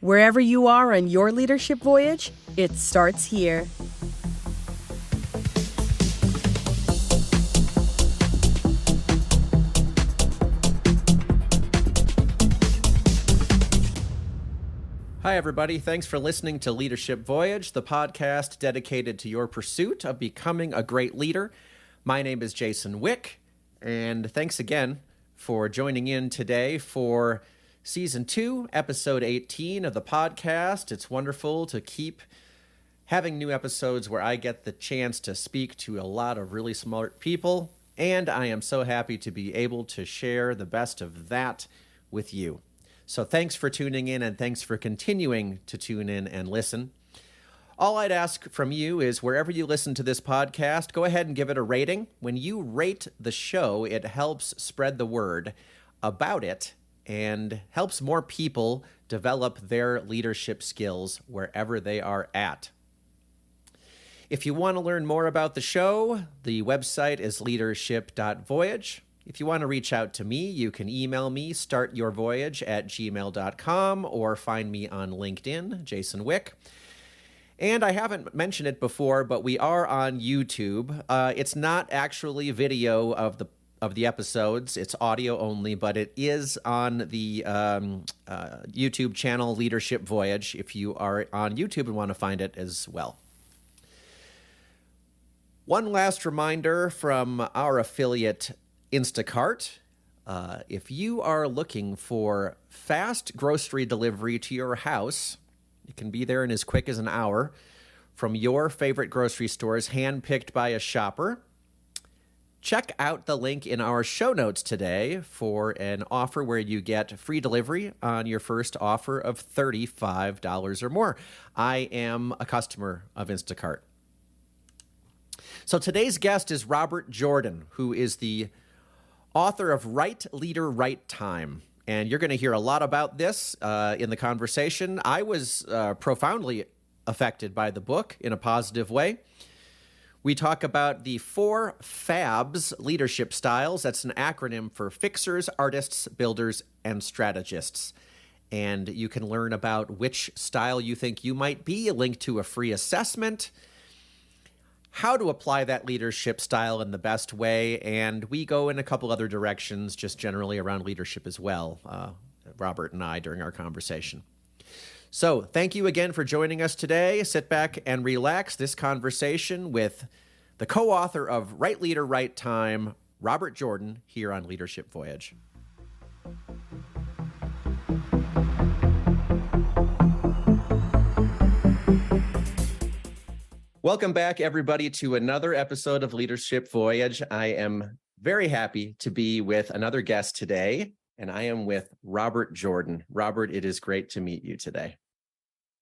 Wherever you are on your leadership voyage, it starts here. Hi, everybody. Thanks for listening to Leadership Voyage, the podcast dedicated to your pursuit of becoming a great leader. My name is Jason Wick, and thanks again for joining in today for Season 2, Episode 18 of the podcast. It's wonderful to keep having new episodes where I get the chance to speak to a lot of really smart people, and I am so happy to be able to share the best of that with you. So thanks for tuning in, and thanks for continuing to tune in and listen. All I'd ask from you is wherever you listen to this podcast, go ahead and give it a rating. When you rate the show, it helps spread the word about it and helps more people develop their leadership skills wherever they are at. If you want to learn more about the show, the website is leadership.voyage. If you want to reach out to me, you can email me, startyourvoyage@gmail.com, or find me on LinkedIn, Jason Wick. And I haven't mentioned it before, but we are on YouTube. It's not actually video of the episodes. It's audio only, but it is on the YouTube channel Leadership Voyage if you are on YouTube and want to find it as well. One last reminder from our affiliate Instacart. If you are looking for fast grocery delivery to your house, it can be there in as quick as an hour from your favorite grocery stores, handpicked by a shopper. Check out the link in our show notes today for an offer where you get free delivery on your first offer of $35 or more. I am a customer of Instacart. So today's guest is Robert Jordan, who is the author of Right Leader, Right Time. And you're going to hear a lot about this in the conversation. I was profoundly affected by the book in a positive way. We talk about the 4 FABS leadership styles. That's an acronym for Fixers, Artists, Builders, and Strategists. And you can learn about which style you think you might be, a link to a free assessment, how to apply that leadership style in the best way, and we go in a couple other directions just generally around leadership as well, Robert and I, during our conversation. So thank you again for joining us today. Sit back and relax. This conversation with the co-author of Right Leader, Right Time, Robert Jordan, here on Leadership Voyage. Welcome back, everybody, to another episode of Leadership Voyage. I am very happy to be with another guest today, and I am with Robert Jordan. Robert, it is great to meet you today.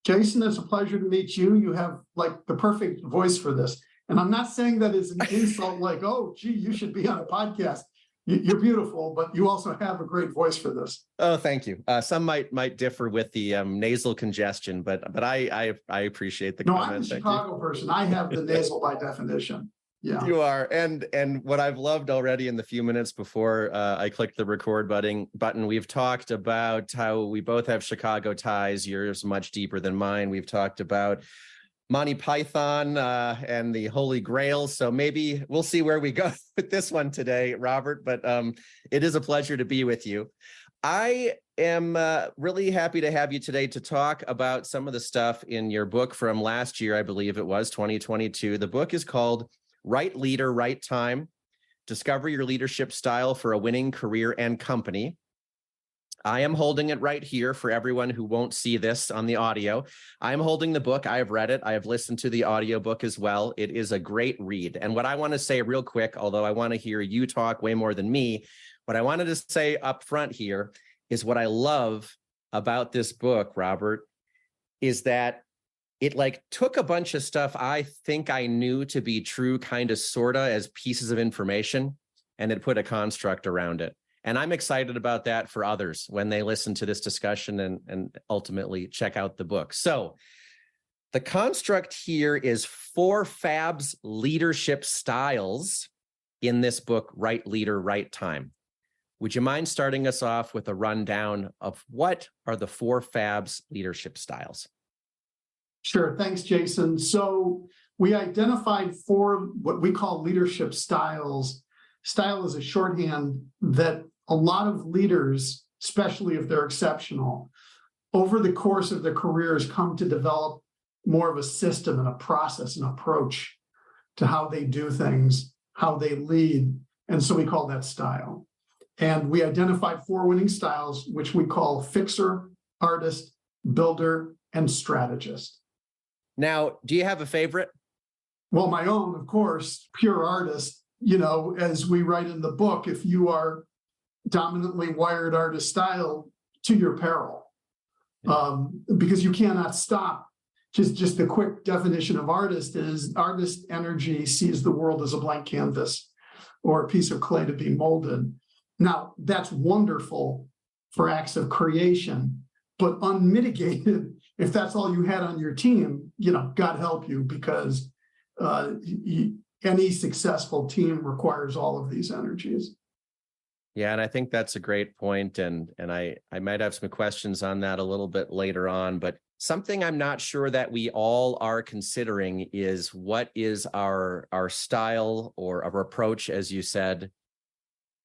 Jason, it's a pleasure to meet you. You have like the perfect voice for this. And I'm not saying that as an insult, like, oh, gee, you should be on a podcast. You're beautiful, but you also have a great voice for this. Oh, thank you. Some might differ with the nasal congestion, but I appreciate the comment. No, I'm a Chicago person. I have the nasal by definition. Yeah, you are. And what I've loved already in the few minutes before I clicked the record button, we've talked about how we both have Chicago ties. Yours much deeper than mine. We've talked about Monty Python and the Holy Grail. So maybe we'll see where we go with this one today, Robert, but it is a pleasure to be with you. I am really happy to have you today to talk about some of the stuff in your book from last year, I believe it was 2022. The book is called Right Leader, Right Time, Discover Your Leadership Style for a Winning Career and Company. I am holding it right here for everyone who won't see this on the audio. I am holding the book. I have read it. I have listened to the audiobook as well. It is a great read. And what I want to say real quick, although I want to hear you talk way more than me, what I wanted to say up front here is what I love about this book, Robert, is that it like took a bunch of stuff I think I knew to be true, kind of, sort of, as pieces of information, and it put a construct around it. And I'm excited about that for others when they listen to this discussion and ultimately check out the book. So the construct here is 4 FABS leadership styles in this book, Right Leader, Right Time. Would you mind starting us off with a rundown of what are the 4 FABS leadership styles? Sure. Thanks, Jason. So we identified 4 what we call leadership styles. Style is a shorthand that a lot of leaders, especially if they're exceptional, over the course of their careers come to develop more of a system and a process and approach to how they do things, how they lead. And so we call that style. And we identified 4 winning styles, which we call fixer, artist, builder, and strategist. Now, do you have a favorite? Well, my own, of course, pure artist. As we write in the book, if you are dominantly wired artist style, to your peril, because you cannot stop. Just the quick definition of artist is artist energy sees the world as a blank canvas or a piece of clay to be molded. Now, that's wonderful for acts of creation, but unmitigated, if that's all you had on your team, God help you, because any successful team requires all of these energies. Yeah, and I think that's a great point, and I might have some questions on that a little bit later on, but something I'm not sure that we all are considering is what is our style or our approach, as you said,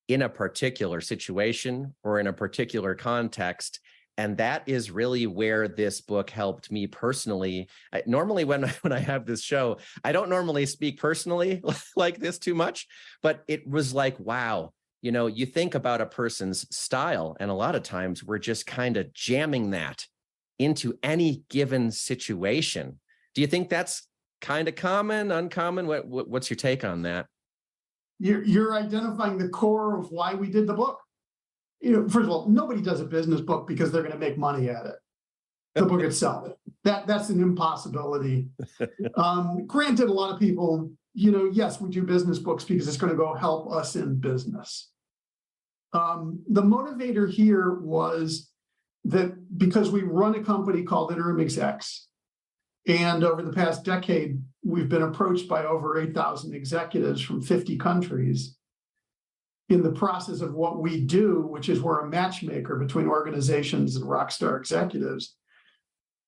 in a particular situation or in a particular context. And that is really where this book helped me personally. Normally, when I have this show, I don't normally speak personally like this too much, but it was like, wow, you think about a person's style, and a lot of times we're just kind of jamming that into any given situation. Do you think that's kind of common, uncommon? What's your take on that? You're identifying the core of why we did the book. First of all, nobody does a business book because they're going to make money at it. The book itself, that's an impossibility. Granted, a lot of people, yes, we do business books because it's going to go help us in business. The motivator here was that because we run a company called Interim Execs, and over the past decade, we've been approached by over 8,000 executives from 50 countries in the process of what we do, which is we're a matchmaker between organizations and rock star executives.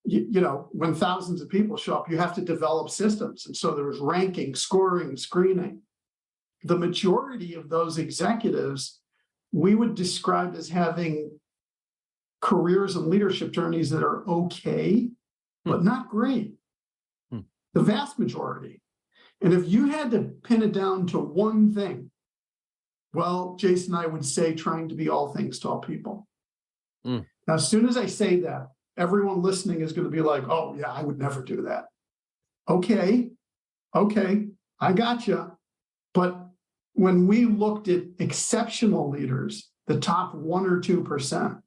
When thousands of people show up, you have to develop systems. And so there was ranking, scoring, screening. The majority of those executives we would describe as having careers and leadership journeys that are okay, but not great. The vast majority. And if you had to pin it down to one thing, well, Jason, I would say trying to be all things to all people. Now, as soon as I say that, everyone listening is going to be like, oh, yeah, I would never do that. Okay, I gotcha. But when we looked at exceptional leaders, the top 1 or 2%,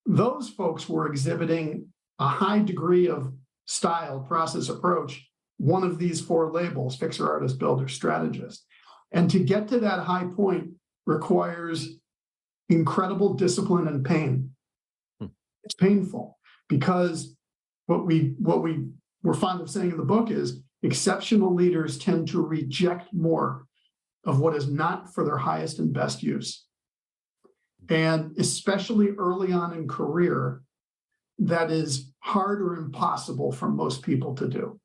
those folks were exhibiting a high degree of style, process, approach, one of these 4 labels: fixer, artist, builder, strategist. And to get to that high point requires incredible discipline and pain. It's painful because what we were fond of saying in the book is exceptional leaders tend to reject more of what is not for their highest and best use. And especially early on in career, that is hard or impossible for most people to do.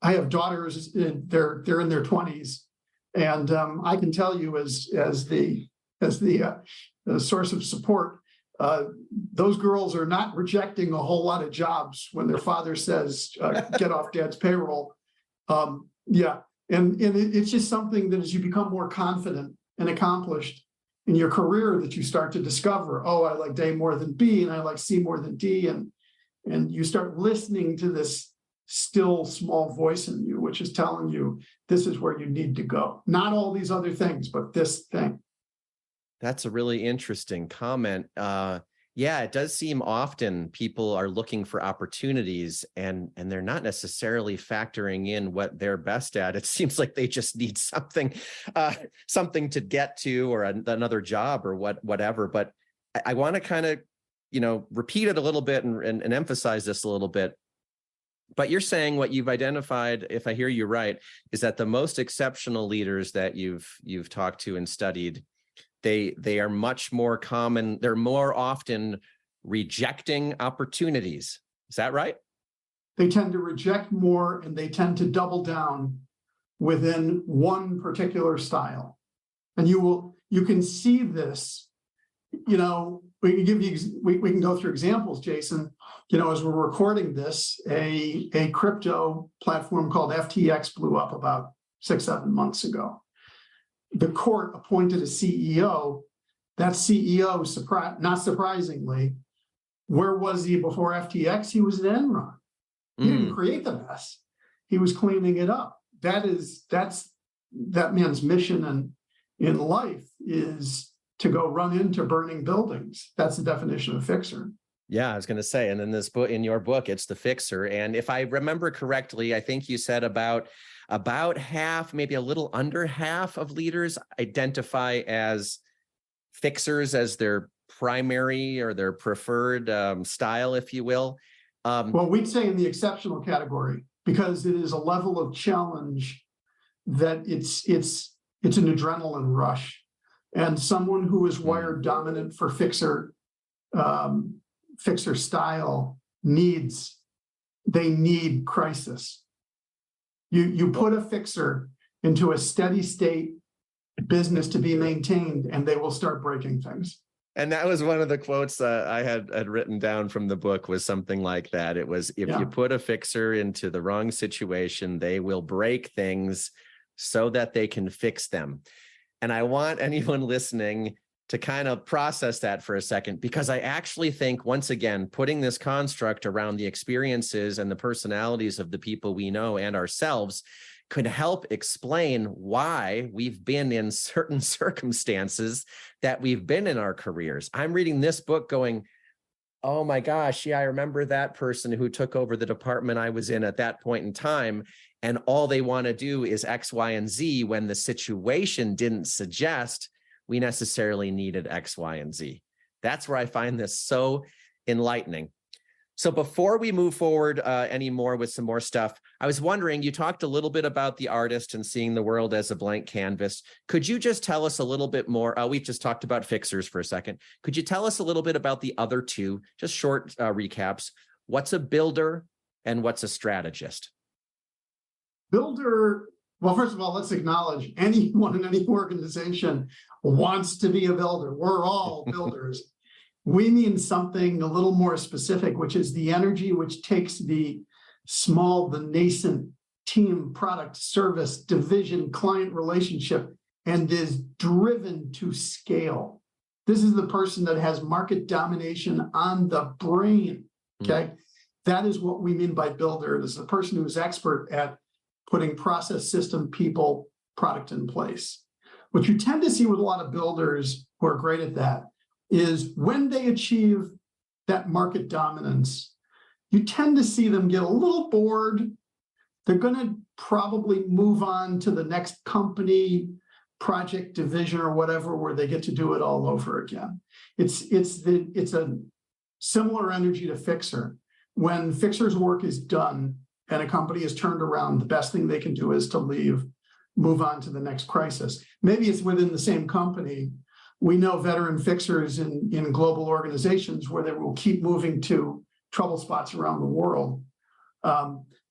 I have daughters, they're in their 20s, and I can tell you as the source of support, those girls are not rejecting a whole lot of jobs when their father says, get off dad's payroll. Yeah. And it's just something that as you become more confident and accomplished in your career that you start to discover, oh, I like A more than B, and I like C more than D. And you start listening to this still small voice in you, which is telling you this is where you need to go. Not all these other things, but this thing. That's a really interesting comment. Yeah, it does seem often people are looking for opportunities and they're not necessarily factoring in what they're best at. It seems like they just need something to get to, or another job or whatever. But I want to kind of, repeat it a little bit and emphasize this a little bit. But you're saying what you've identified, if I hear you right, is that the most exceptional leaders that you've talked to and studied They are much more common. They're more often rejecting opportunities. Is that right? They tend to reject more, and they tend to double down within one particular style. And you can see this, we can we can go through examples, Jason. As we're recording this, a crypto platform called FTX blew up about 6-7 months ago. The court appointed a CEO. That CEO, not surprisingly, where was he before FTX? He was at Enron. He didn't create the mess. He was cleaning it up. That's that man's mission in life, is to go run into burning buildings. That's the definition of fixer. Yeah, I was going to say, and in this book, in your book, it's the fixer. And if I remember correctly, I think you said about half, maybe a little under half of leaders identify as fixers as their primary or their preferred style, if you will. Well, we'd say in the exceptional category, because it is a level of challenge that it's an adrenaline rush, and someone who is wired dominant for fixer style need crisis. You put a fixer into a steady state business to be maintained, and they will start breaking things. And that was one of the quotes I had written down from the book, was something like that. It was, if you put a fixer into the wrong situation, they will break things so that they can fix them. And I want anyone listening to kind of process that for a second, because I actually think, once again, putting this construct around the experiences and the personalities of the people we know and ourselves could help explain why we've been in certain circumstances that we've been in our careers. I'm reading this book going, oh my gosh, yeah, I remember that person who took over the department I was in at that point in time, and all they want to do is X, Y, and Z, when the situation didn't suggest we necessarily needed X, Y, and Z. That's where I find this so enlightening. So before we move forward anymore with some more stuff, I was wondering, you talked a little bit about the artist and seeing the world as a blank canvas. Could you just tell us a little bit more? We've just talked about fixers for a second. Could you tell us a little bit about the other two, just short recaps? What's a builder and what's a strategist? Builder, well, first of all, let's acknowledge anyone in any organization wants to be a builder. We're all builders. We mean something a little more specific, which is the energy which takes the nascent team, product, service, division, client relationship, and is driven to scale. This is the person that has market domination on the brain, okay? That is what we mean by builder. This is the person who is expert at putting process, system, people, product in place. What you tend to see with a lot of builders who are great at that is when they achieve that market dominance, you tend to see them get a little bored. They're going to probably move on to the next company, project, division, or whatever, where they get to do it all over again. It's a similar energy to fixer. When fixer's work is done and a company is turned around, the best thing they can do is to leave, move on to the next crisis. Maybe it's within the same company. We know veteran fixers in global organizations where they will keep moving to trouble spots around the world.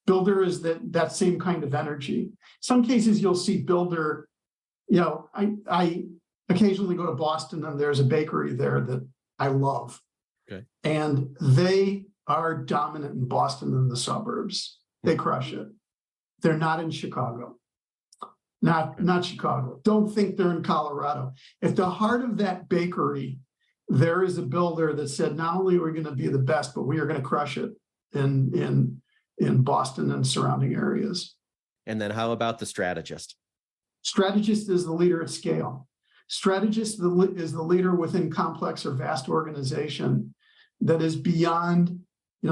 Builder is that same kind of energy. Some cases you'll see builder, I occasionally go to Boston, and there's a bakery there that I love. Okay. And they are dominant in Boston and the suburbs. They crush it. They're not in Chicago. Not Chicago. Don't think they're in Colorado. At the heart of that bakery, there is a builder that said, not only are we going to be the best, but we are going to crush it in Boston and surrounding areas. And then how about the strategist? Strategist is the leader at scale. Strategist is the leader within complex or vast organization that is beyond,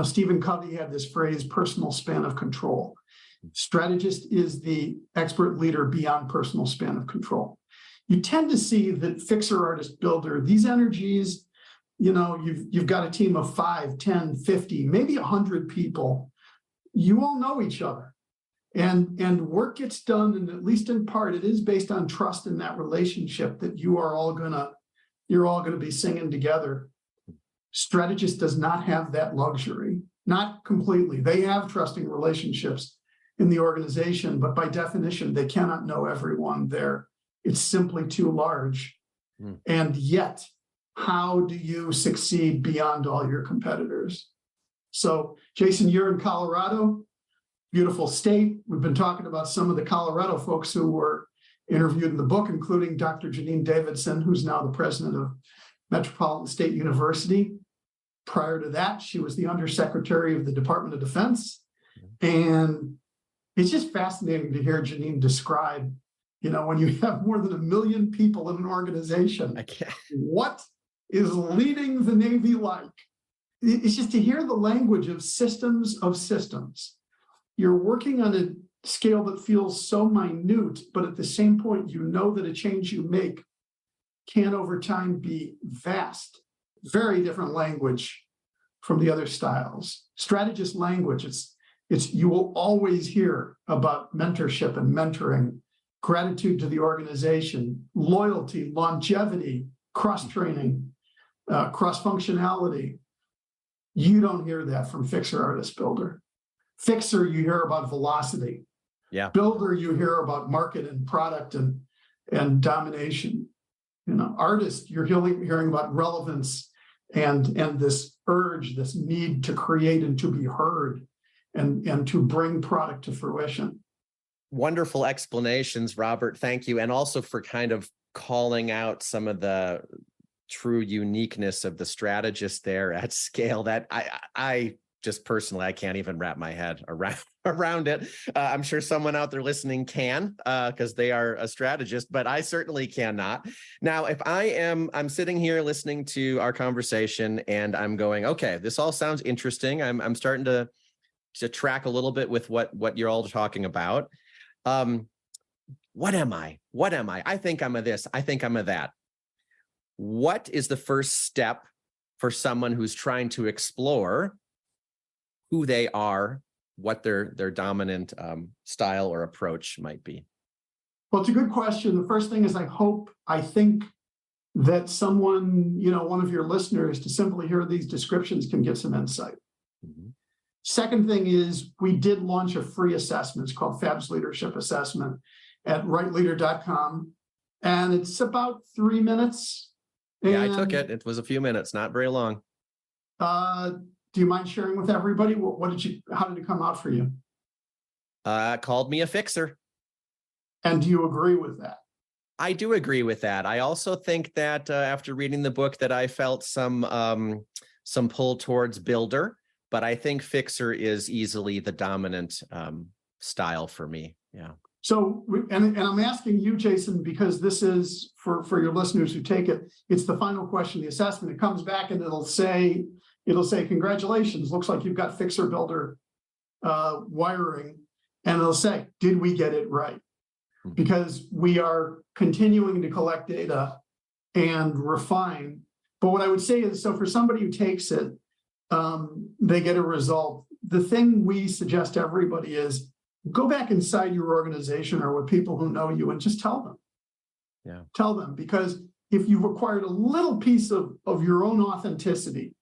Stephen Covey had this phrase, personal span of control. Strategist is the expert leader beyond personal span of control. You tend to see that fixer, artist, builder, these energies, you've got a team of 5, 10, 50, maybe 100 people. You all know each other. And work gets done, and at least in part, it is based on trust in that relationship that you're all gonna be singing together. Strategist does not have that luxury, not completely. They have trusting relationships in the organization, but by definition, they cannot know everyone there. It's simply too large. And yet, how do you succeed beyond all your competitors? So, Jason, you're in Colorado, beautiful state. We've been talking about some of the Colorado folks who were interviewed in the book, including Dr. Janine Davidson, who's now the president of Metropolitan State University. Prior to that, she was the undersecretary of the Department of Defense. And it's just fascinating to hear Janine describe, when you have more than 1 million people in an organization, what is leading the Navy like? It's just to hear the language of systems of systems. You're working on a scale that feels so minute, but at the same point, that a change you make can over time be vast. Very different language from the other styles. Strategist language, it's you will always hear about mentorship and mentoring, gratitude to the organization, loyalty, longevity, cross-training, cross-functionality. You don't hear that from fixer, artist, builder. Fixer, you hear about velocity. Yeah. Builder, you hear about market and product and domination. Artist, you're hearing about relevance and this urge, this need to create and to be heard and to bring product to fruition. Wonderful explanations, Robert. Thank you. And also for kind of calling out some of the true uniqueness of the strategist there at scale that I just personally, I can't even wrap my head around it. I'm sure someone out there listening can, because they are a strategist, but I certainly cannot. Now, if I'm sitting here listening to our conversation and I'm going, okay, this all sounds interesting. I'm starting to track a little bit with what you're all talking about. What am I? I think I'm a this. I think I'm a that. What is the first step for someone who's trying to explore who they are, what their dominant style or approach might be? Well, it's a good question. The first thing is I think that someone, one of your listeners, to simply hear these descriptions can get some insight. Mm-hmm. Second thing is we did launch a free assessment. It's called FABS Leadership Assessment at rightleader.com. And it's about 3 minutes. Yeah, I took it. It was a few minutes, not very long. Do you mind sharing with everybody? How did it come out for you? Called me a fixer. And do you agree with that? I do agree with that. I also think that after reading the book that I felt some pull towards builder, but I think fixer is easily the dominant style for me. Yeah. So, and I'm asking you, Jason, because this is for your listeners who take it, it's the final question, the assessment. It comes back and it'll say, congratulations, looks like you've got fixer builder wiring. And it'll say, did we get it right? Because we are continuing to collect data and refine. But what I would say is, so for somebody who takes it, they get a result. The thing we suggest to everybody is go back inside your organization or with people who know you and just tell them. Yeah. Tell them, because if you've acquired a little piece of your own authenticity,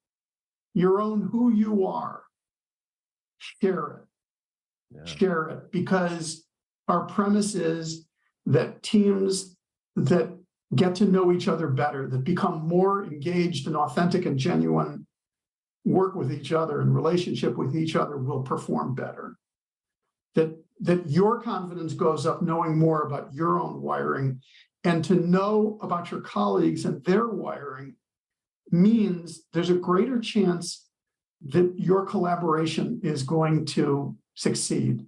your own who you are, share it. Yeah. Share it, because our premise is that teams that get to know each other better, that become more engaged and authentic and genuine, work with each other and relationship with each other will perform better. That your confidence goes up knowing more about your own wiring, and to know about your colleagues and their wiring means there's a greater chance that your collaboration is going to succeed.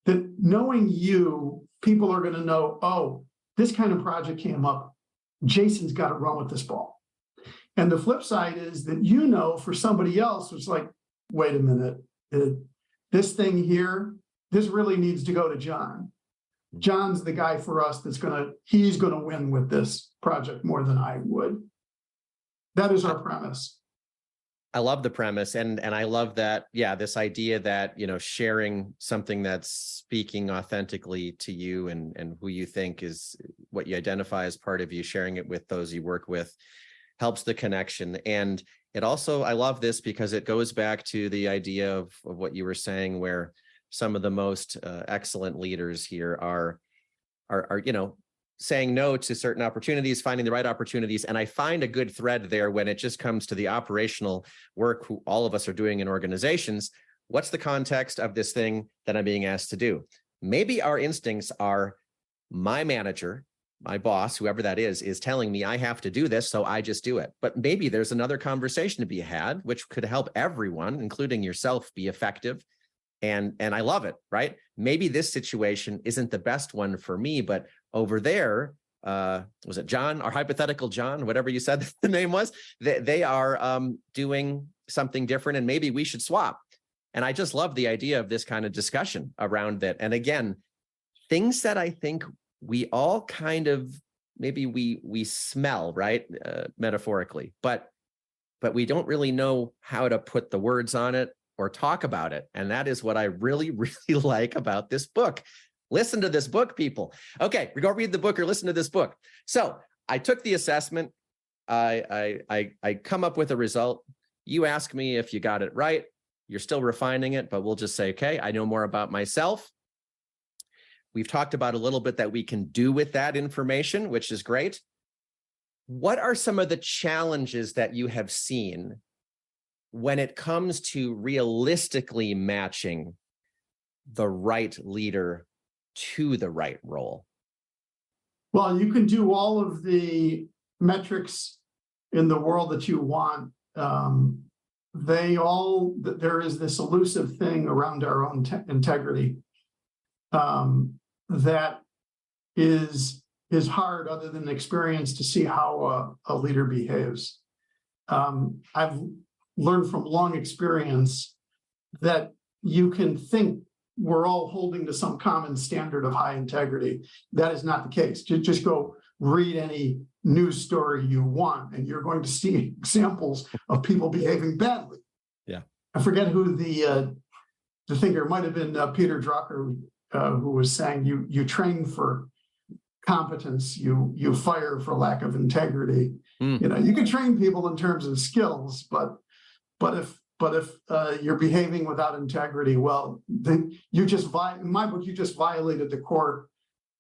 That knowing you, people are going to know, oh, this kind of project came up, Jason's got to run with this ball. And the flip side is that, for somebody else, it's like, wait a minute, this thing here, this really needs to go to John. John's the guy for us he's going to win with this project more than I would. That is our premise. I love the premise, and I love that, yeah, this idea that, sharing something that's speaking authentically to you and who you think is what you identify as part of you, sharing it with those you work with, helps the connection. And it also, I love this because it goes back to the idea of what you were saying, where some of the most excellent leaders here are saying no to certain opportunities, finding the right opportunities. And I find a good thread there when it just comes to the operational work who all of us are doing in organizations. What's the context of this thing that I'm being asked to do? Maybe our instincts are, my manager, my boss, whoever that is telling me I have to do this, so I just do it. But maybe there's another conversation to be had, which could help everyone, including yourself, be effective. And I love it, right? Maybe this situation isn't the best one for me, but over there, was it John, our hypothetical John, whatever you said the name was, they are doing something different, and maybe we should swap. And I just love the idea of this kind of discussion around that. And again, things that I think we all kind of, maybe we smell, right? Metaphorically, but we don't really know how to put the words on it or talk about it. And that is what I really, really like about this book. Listen to this book, people. Okay, we go read the book or listen to this book. So I took the assessment. I come up with a result. You ask me if you got it right. You're still refining it, but we'll just say, okay, I know more about myself. We've talked about a little bit that we can do with that information, which is great. What are some of the challenges that you have seen when it comes to realistically matching the right leader to the right role? Well, you can do all of the metrics in the world that you want. There is this elusive thing around our own integrity that is hard, other than experience, to see how a leader behaves. I've learned from long experience that you can think we're all holding to some common standard of high integrity. That is not the case. Just go read any news story you want, and you're going to see examples of people behaving badly. Yeah. I forget who the thinker, might have been Peter Drucker, who was saying you train for competence, you fire for lack of integrity. You can train people in terms of skills, but if you're behaving without integrity, well, then in my book, you just violated the core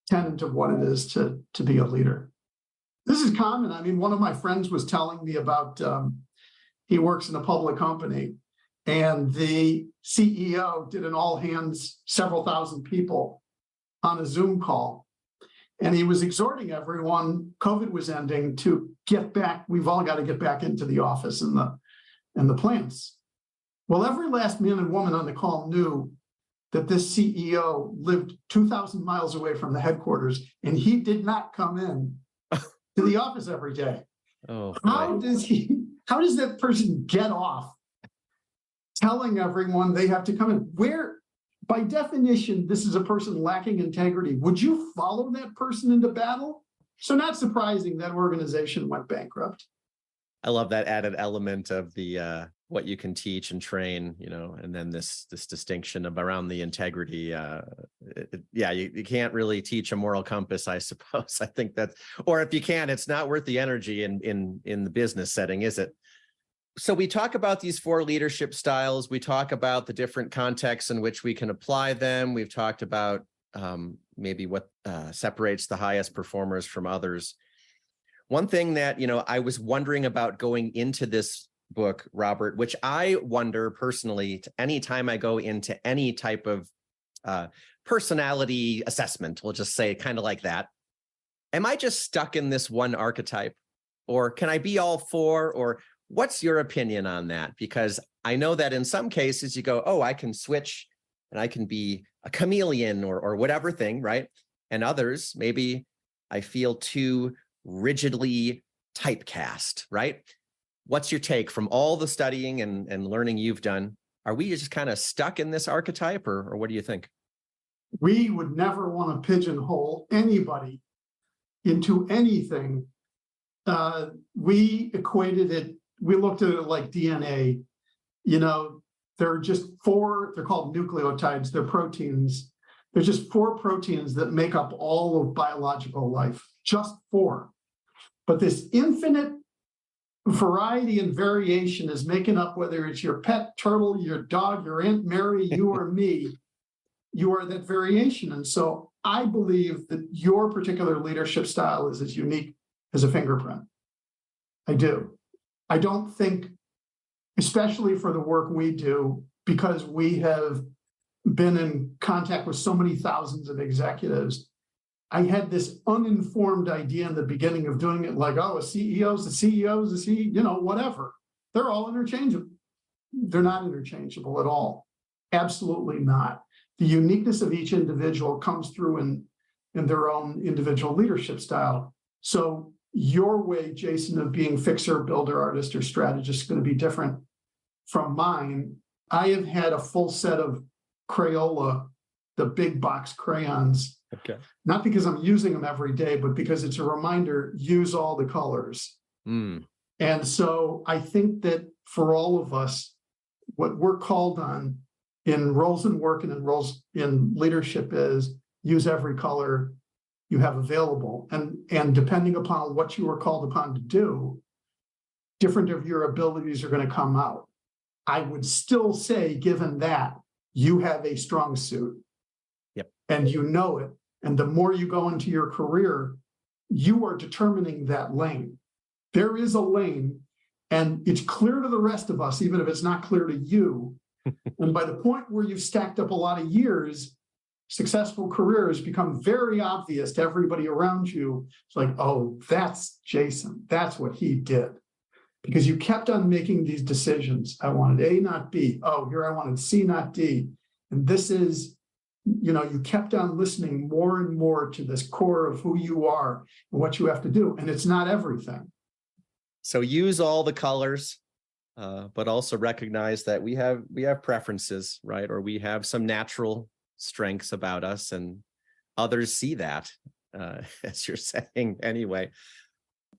tenet of what it is to be a leader. This is common. I mean, one of my friends was telling me about, he works in a public company, and the CEO did an all hands, several thousand people on a Zoom call. And he was exhorting everyone, COVID was ending, to get back. We've all got to get back into the office and the plants. Well, every last man and woman on the call knew that this CEO lived 2,000 miles away from the headquarters, and he did not come in to the office every day. Oh, how does that person get off telling everyone they have to come in? Where, by definition, this is a person lacking integrity. Would you follow that person into battle? So not surprising that organization went bankrupt. I love that added element of the what you can teach and train, and then this distinction of around the integrity. You can't really teach a moral compass, I suppose. I think that, or if you can, it's not worth the energy in the business setting, is it? So we talk about these 4 leadership styles. We talk about the different contexts in which we can apply them. We've talked about maybe what separates the highest performers from others. One thing that, I was wondering about going into this book, Robert, which I wonder personally, anytime I go into any type of personality assessment, we'll just say kind of like that, am I just stuck in this one archetype, or can I be all 4? Or what's your opinion on that? Because I know that in some cases you go, oh, I can switch and I can be a chameleon or whatever thing, right? And others, maybe I feel too rigidly typecast, right? What's your take from all the studying and learning you've done? Are we just kind of stuck in this archetype, or what do you think? We would never want to pigeonhole anybody into anything. We equated it we looked at it like DNA. You know, there are just four, they're called nucleotides, they're proteins. There's just four proteins that make up all of biological life, just four. But this infinite variety and variation is making up, whether it's your pet turtle, your dog, your Aunt Mary, you or me, you are that variation. And so I believe that your particular leadership style is as unique as a fingerprint. I do. I don't think, especially for the work we do, because we have been in contact with so many thousands of executives, I had this uninformed idea in the beginning of doing it like, oh, a CEO's the CEO's the CEO, you know, whatever. They're all interchangeable. They're not interchangeable at all. Absolutely not. The uniqueness of each individual comes through in their own individual leadership style. So your way, Jason, of being fixer, builder, artist, or strategist is going to be different from mine. I have had a full set of Crayola, the big box crayons. Okay. Not because I'm using them every day, but because it's a reminder, use all the colors. And so I think that for all of us, what we're called on in roles in work and in roles in leadership is use every color you have available. And depending upon what you are called upon to do, different of your abilities are going to come out. I would still say, given that, you have a strong suit. Yep. And you know it. And the more you go into your career, you are determining that lane. There is a lane, and it's clear to the rest of us, even if it's not clear to you. And by the point where you've stacked up a lot of years, successful careers become very obvious to everybody around you. It's like, oh, that's Jason. That's what he did. Because you kept on making these decisions. I wanted A, not B. Oh, here I wanted C, not D. And this is, you know, you kept on listening more and more to this core of who you are and what you have to do. And it's not everything. So use all the colors, but also recognize that we have preferences, right? Or we have some natural strengths about us, and others see that, as you're saying anyway.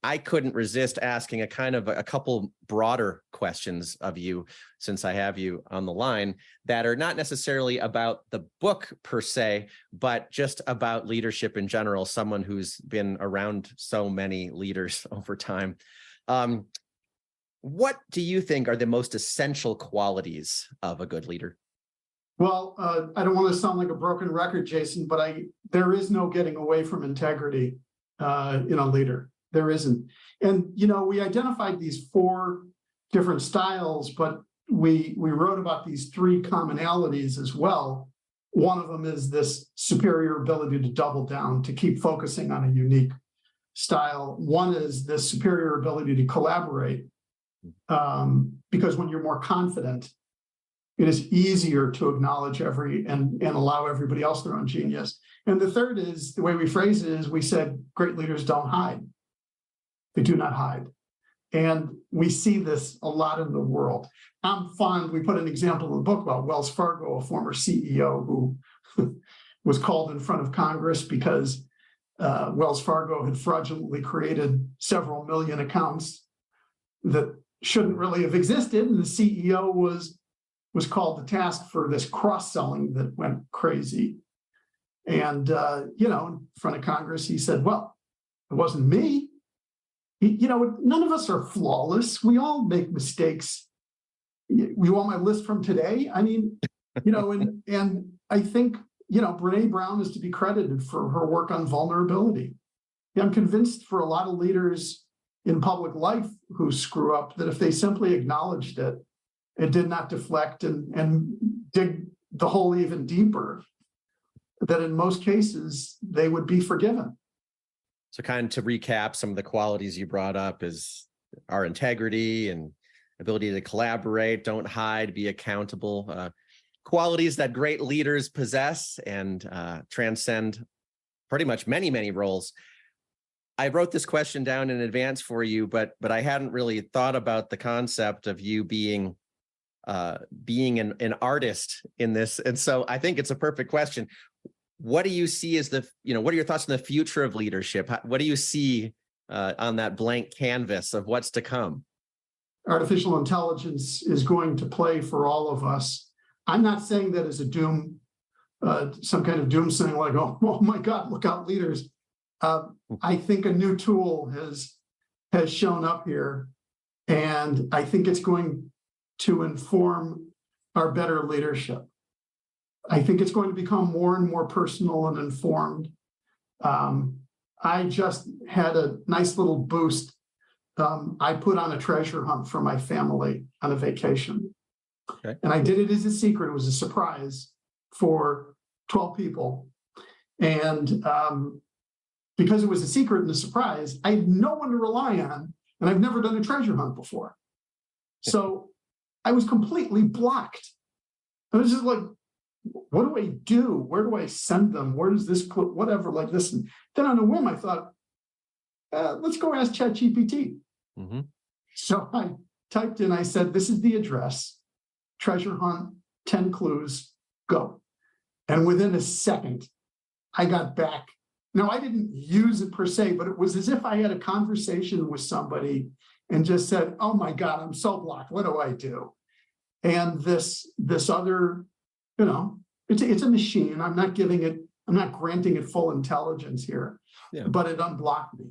I couldn't resist asking a couple broader questions of you, since I have you on the line, that are not necessarily about the book per se, but just about leadership in general, someone who's been around so many leaders over time. What do you think are the most essential qualities of a good leader? Well, I don't want to sound like a broken record, Jason, but there is no getting away from integrity in a leader. There isn't. And, you know, we identified these four different styles, but we wrote about these three commonalities as well. One of them is this superior ability to double down, to keep focusing on a unique style. One is this superior ability to collaborate, because when you're more confident, it is easier to acknowledge and allow everybody else their own genius. And the third is, the way we phrase it is, we said great leaders don't hide. They do not hide. And we see this a lot in the world. We put an example in the book about Wells Fargo, a former CEO who was called in front of Congress because Wells Fargo had fraudulently created several million accounts that shouldn't really have existed. And the CEO was called to task for this cross-selling that went crazy. And, in front of Congress, he said, well, it wasn't me. None of us are flawless. We all make mistakes. You want my list from today? I mean, and I think, Brene Brown is to be credited for her work on vulnerability. I'm convinced for a lot of leaders in public life who screw up that if they simply acknowledged it, it did not deflect and dig the hole even deeper, that in most cases they would be forgiven. So kind of to recap, some of the qualities you brought up is our integrity and ability to collaborate, don't hide, be accountable, qualities that great leaders possess and transcend pretty much many, many roles. I wrote this question down in advance for you, but I hadn't really thought about the concept of you being an artist in this. And so I think it's a perfect question. What do you see as what are your thoughts on the future of leadership? What do you see on that blank canvas of what's to come? artificial intelligence is going to play for all of us. I'm not saying that as a some kind of doomsaying like, oh my God, look out, leaders. I think a new tool has shown up here, and I think it's going to inform our better leadership. I think it's going to become more and more personal and informed. I just had a nice little boost. I put on a treasure hunt for my family on a vacation. Okay. And I did it as a secret. It was a surprise for 12 people. And because it was a secret and a surprise, I had no one to rely on, and I've never done a treasure hunt before. So I was completely blocked. I was just like, what do I do? Where do I send them? Where does this put, whatever, like this? And then on a whim, I thought, let's go ask ChatGPT. Mm-hmm. So I typed in, I said, this is the address, treasure hunt, 10 clues, go. And within a second, I got back. Now, I didn't use it per se, but it was as if I had a conversation with somebody and just said, oh my God, I'm so blocked. What do I do? And this other, it's a machine. I'm not granting it full intelligence here, but it unblocked me.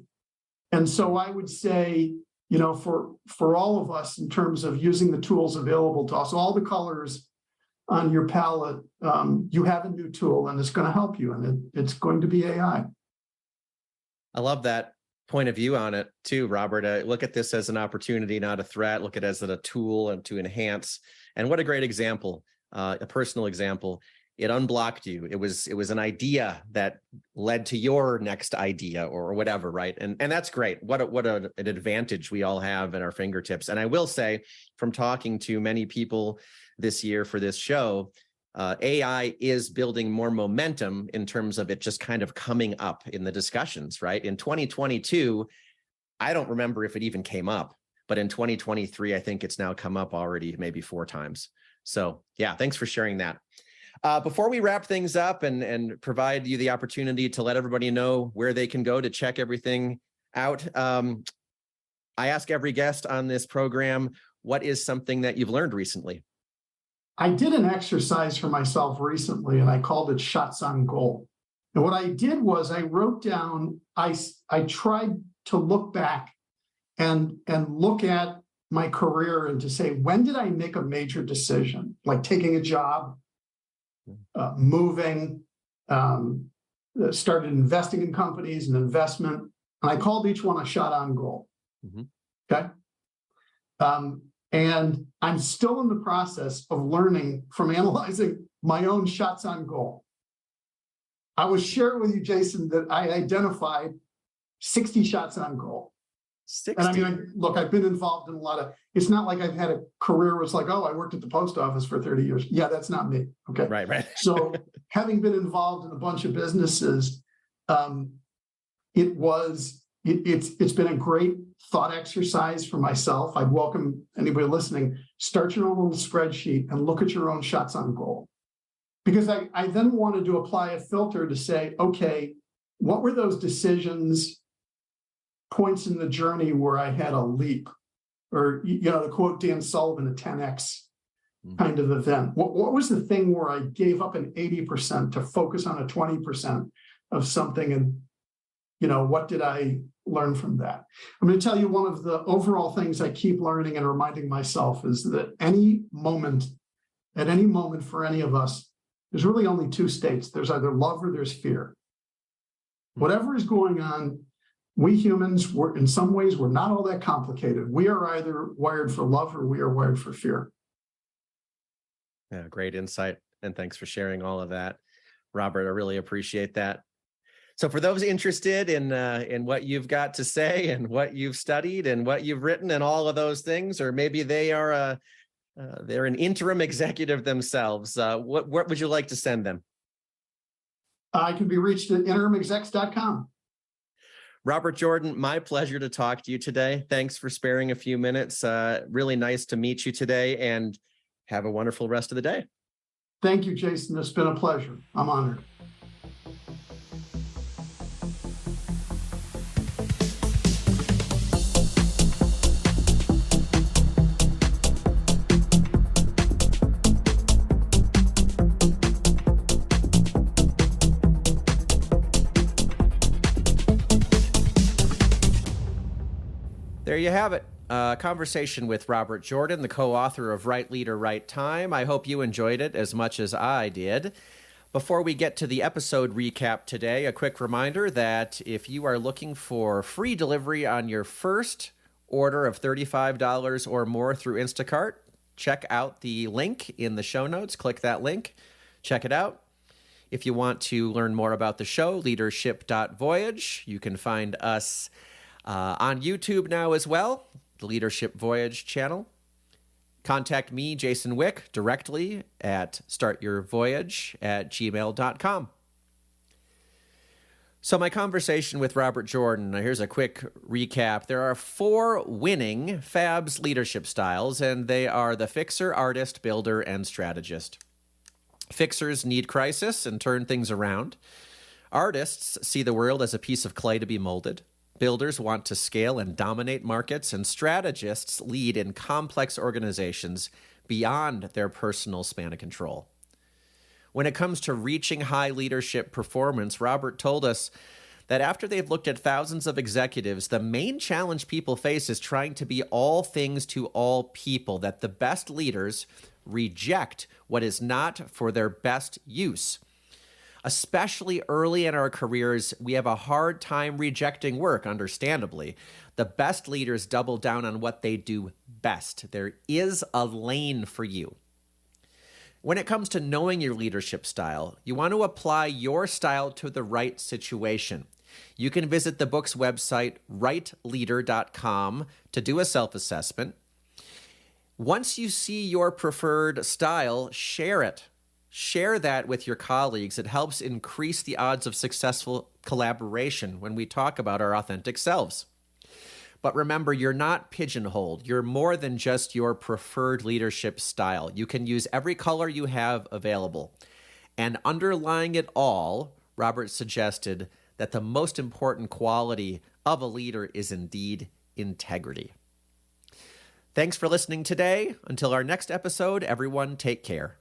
And so I would say, for all of us, in terms of using the tools available to us, all the colors on your palette, you have a new tool, and it's going to help you, and it's going to be AI. I love that point of view on it too, Robert. Look at this as an opportunity, not a threat. Look at it as a tool and to enhance. And what a great example, a personal example. It unblocked you. It was an idea that led to your next idea or whatever, right? And that's great. What an advantage we all have at our fingertips. And I will say, from talking to many people this year for this show, AI is building more momentum in terms of it just kind of coming up in the discussions, right? In 2022, I don't remember if it even came up, but in 2023, I think it's now come up already maybe 4 times. So yeah, thanks for sharing that. Before we wrap things up and provide you the opportunity to let everybody know where they can go to check everything out, I ask every guest on this program, what is something that you've learned recently? I did an exercise for myself recently, and I called it shots on goal. And what I did was I wrote down, I tried to look back and look at my career and to say, when did I make a major decision, like taking a job, moving, started investing in companies and investment. And I called each one a shot on goal. Mm-hmm. Okay. And I'm still in the process of learning from analyzing my own shots on goal. I was sharing with you, Jason, that I identified 60 shots on goal. 60. And I mean, look, I've been involved in a lot of, it's not like I've had a career where it's like, oh, I worked at the post office for 30 years. Yeah, that's not me. Okay. Right. So having been involved in a bunch of businesses, it's been a great thought exercise for myself. I'd welcome anybody listening, start your own little spreadsheet and look at your own shots on goal. Because I then wanted to apply a filter to say, okay, what were those decisions, points in the journey where I had a leap, or, to quote Dan Sullivan, a 10X kind of event? What was the thing where I gave up an 80% to focus on a 20% of something? And, what did I learn from that? I'm going to tell you one of the overall things I keep learning and reminding myself is that at any moment for any of us, there's really only 2 states. There's either love or there's fear. Whatever is going on, we humans, in some ways, we're not all that complicated. We are either wired for love or we are wired for fear. Yeah, great insight. And thanks for sharing all of that, Robert. I really appreciate that. So for those interested in what you've got to say and what you've studied and what you've written and all of those things, or maybe they are they're an interim executive themselves, what would you like to send them? I can be reached at interimexecs.com. Robert Jordan, my pleasure to talk to you today. Thanks for sparing a few minutes. Really nice to meet you today, and have a wonderful rest of the day. Thank you, Jason. It's been a pleasure. I'm honored. there you have it. A conversation with Robert Jordan, the co-author of Right Leader, Right Time. I hope you enjoyed it as much as I did. Before we get to the episode recap today, a quick reminder that if you are looking for free delivery on your first order of $35 or more through Instacart, check out the link in the show notes. Click that link. Check it out. If you want to learn more about the show, leadership.voyage, you can find us on YouTube now as well, the Leadership Voyage channel. Contact me, Jason Wick, directly at startyourvoyage@gmail.com. So my conversation with Robert Jordan, here's a quick recap. There are 4 winning FABS leadership styles, and they are the fixer, artist, builder, and strategist. Fixers need crisis and turn things around. Artists see the world as a piece of clay to be molded. Builders want to scale and dominate markets, and strategists lead in complex organizations beyond their personal span of control. When it comes to reaching high leadership performance, Robert told us that after they've looked at thousands of executives, the main challenge people face is trying to be all things to all people, that the best leaders reject what is not for their best use. Especially early in our careers, we have a hard time rejecting work, understandably. The best leaders double down on what they do best. There is a lane for you. When it comes to knowing your leadership style, you want to apply your style to the right situation. You can visit the book's website, rightleader.com, to do a self-assessment. Once you see your preferred style, share it. Share that with your colleagues. It helps increase the odds of successful collaboration when we talk about our authentic selves. But remember, you're not pigeonholed. You're more than just your preferred leadership style. You can use every color you have available. And underlying it all, Robert suggested that the most important quality of a leader is indeed integrity. Thanks for listening today. Until our next episode, everyone take care.